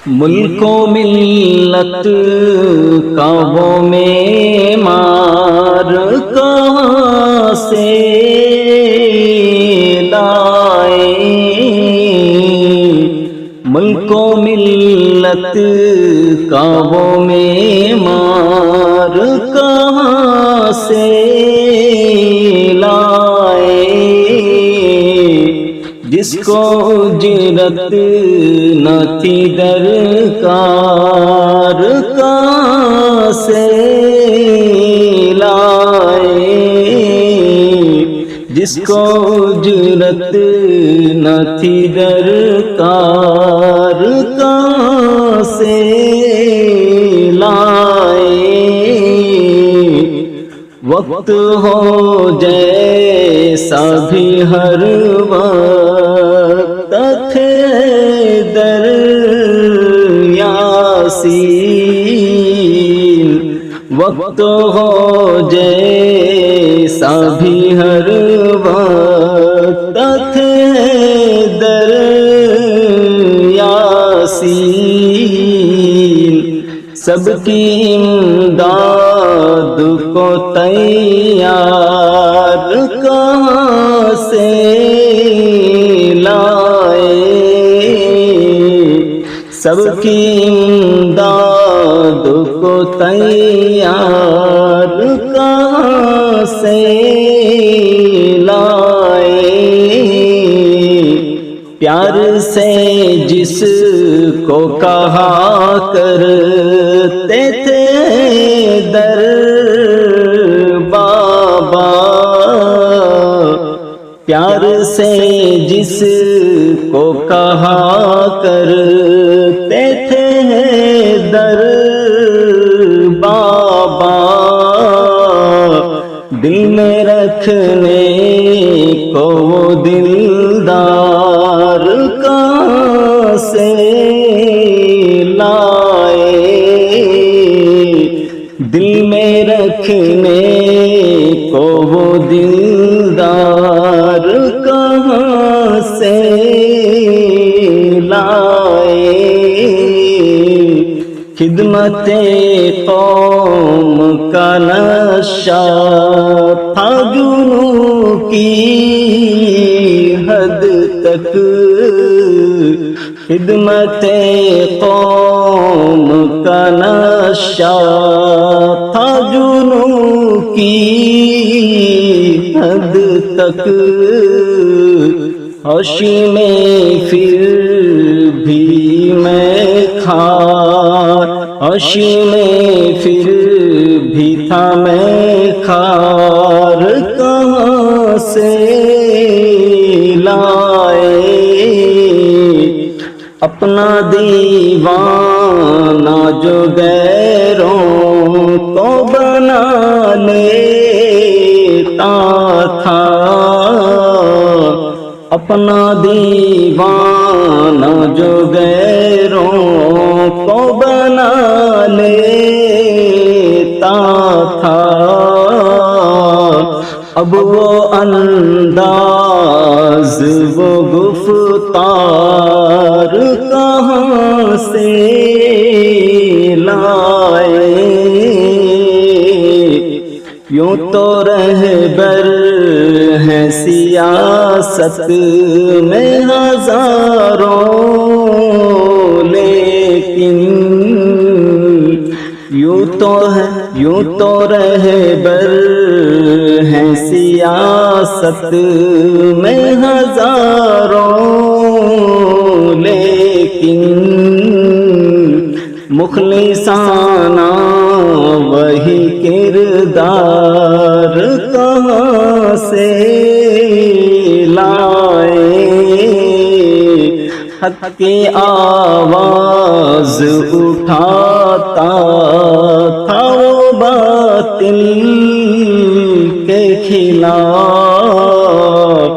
ملک و ملت کا وہ معمار کہاں سے لائے، ملک و ملت کا وہ معمار کہاں سے لائے، جس کو اجرت نہ تھی درکار کہاں سے لائے، جس کو اجرت نہ تھی درکار کہاں سے لائے، وقت ہو جیسا بھی ہر وقت تھے در یاسین، وقت ہو جیسا بھی ہر وقت تھے در یاسین، سب کی امداد کو تیار کہاں سے لائے، سب کی امداد کو تیار کہاں سے لائے، پیار سے جس کو کہا کرتے تھے در بابا، پیار سے جس کو کہا کرتے تھے در بابا، دل میں رکھنے کو وہ دلدار کہاں سے لائے، دل میں رکھنے کو وہ دلدار کہاں سے لائے، خدمت قوم کا نشہ تھا جنوں کی حد تک، خدمت قوم کا نشہ تھا جنوں کی حد تک، حوشی میں پھر بھی میں خار، حوشی میں پھر بھی تھا میں خار کہاں سے لائے، اپنا دیوانہ جو غیروں کو بنا لیتا تھا، اپنا دیوانہ جو غیروں کو بنا لیتا تھا، اب وہ انداز وہ گفتار کہاں سے لائے، یوں تو رہبر ہیں سیاست میں ہزاروں، لیکن یوں تو رہبر ہیں سیاست میں ہزاروں، لیکن مخلصانہ وہی کردار کہاں سے لائے، حق کی آواز اٹھاتا تھا وہ باطل کے خلاف،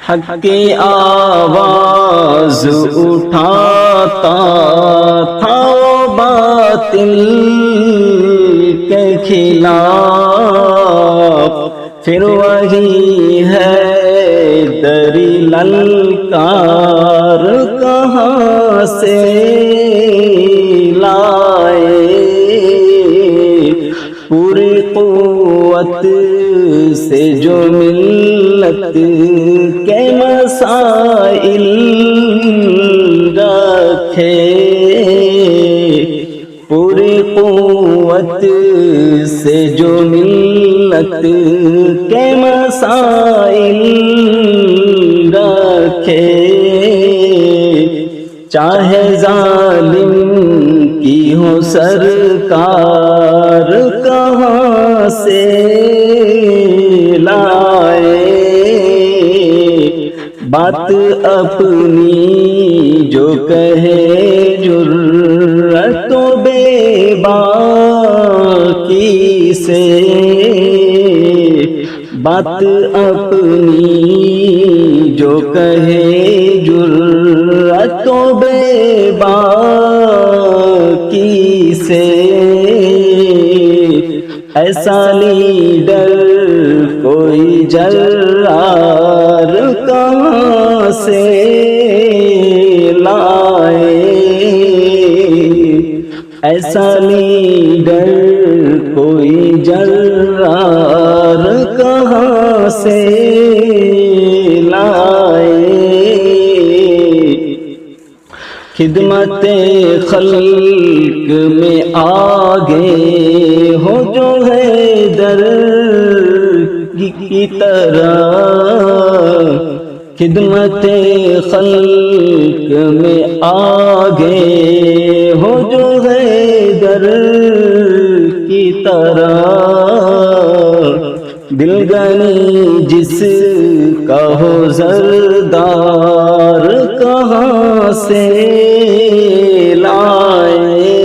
حق کی آواز اٹھاتا تھا وہ باطل کے خلاف، پھر وہی ہے دری للکار کا کہاں سے لائے، پوری قوت سے جو ملت کے مسائل رکھے، پوری قوت سے جو ملت کے مسائل رکھے، چاہے ظالم کی ہو سرکار کہاں سے لائے، بات اپنی جو کہے جرأت و بے باکی سے، بات اپنی جو کہے جرأت و بے باکی سے، ایسا لیڈر کوئی جرار کہاں سے لائے، ایسا لیڈر کوئی جرار کہاں سے لائے، خدمت خلق میں آگے ہو جو ہے در کی طرح، خدمت خلق میں آگے ہو جو ہے در کی طرح، دلگنی جس کا ہو زردار کہاں سے لائے،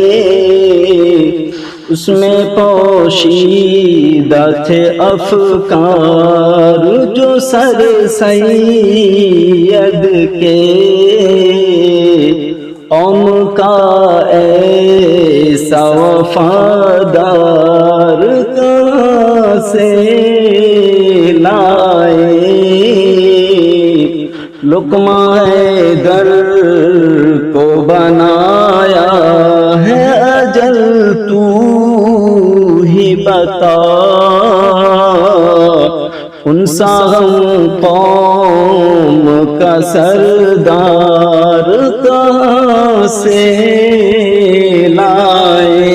اس میں پوشیدہ تھے افکار جو سر سید کے، قوم کا ایسا وفادار کہاں سے لائے، لقمہ حیدر کو بنایا ہے اجل تو ہی بتا، ان سا ہم قوم کا سردار کہاں سے لائے،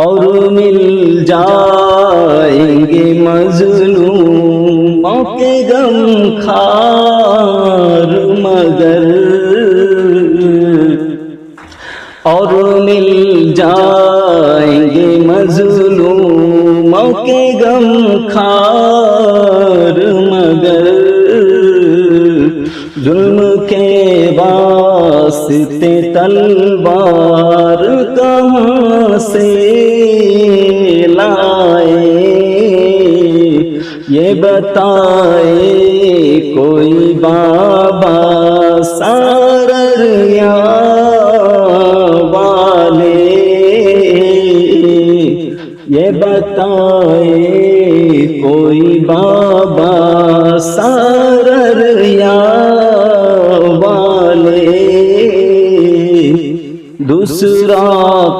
اور مل جائیں گے مظلوموں کے غم خار مگر، اور مل جائیں گے مظلوموں کے غم خار مگر، ظلم کے واسطے تلوار کہاں سے لائے، یہ بتائے کوئی بابا سارریا والے، یہ بتائے کوئی بابا سارریا والے، دوسرا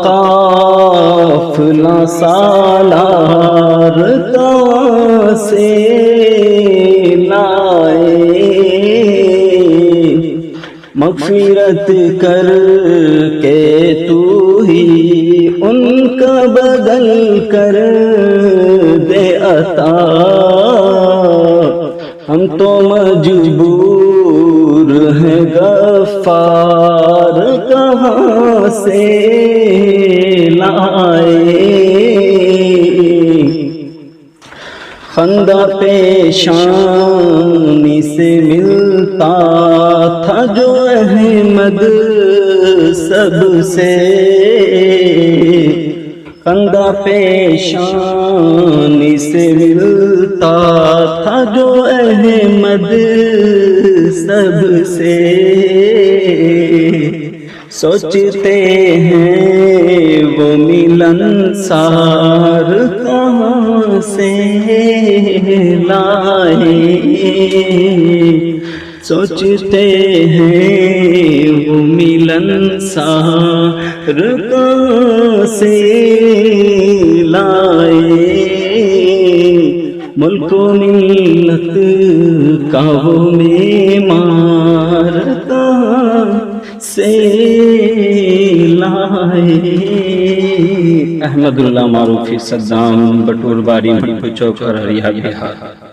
قافلہ سالار کہاں سے لائے، مغفرت کر کے تو ہی ان کا بدل کر دے عطا، ہم تو مجبور ہیں غفار کہاں سے لائے، خندہ پیشانی سے ملتا تھا جو احمد سب سے، خندہ پیشانی سے ملتا تھا جو احمد سب سے، سوچتے ہیں وہ ملنسار کہاں سے لائے، سوچتے ہیں وہ ملن سار کہاں سے لائے، ملک و ملت کا وہ معمار کہاں سے لائے۔ احمد اللہ معروفی صدام، بٹور باری، چوک، ارریہ، بہار۔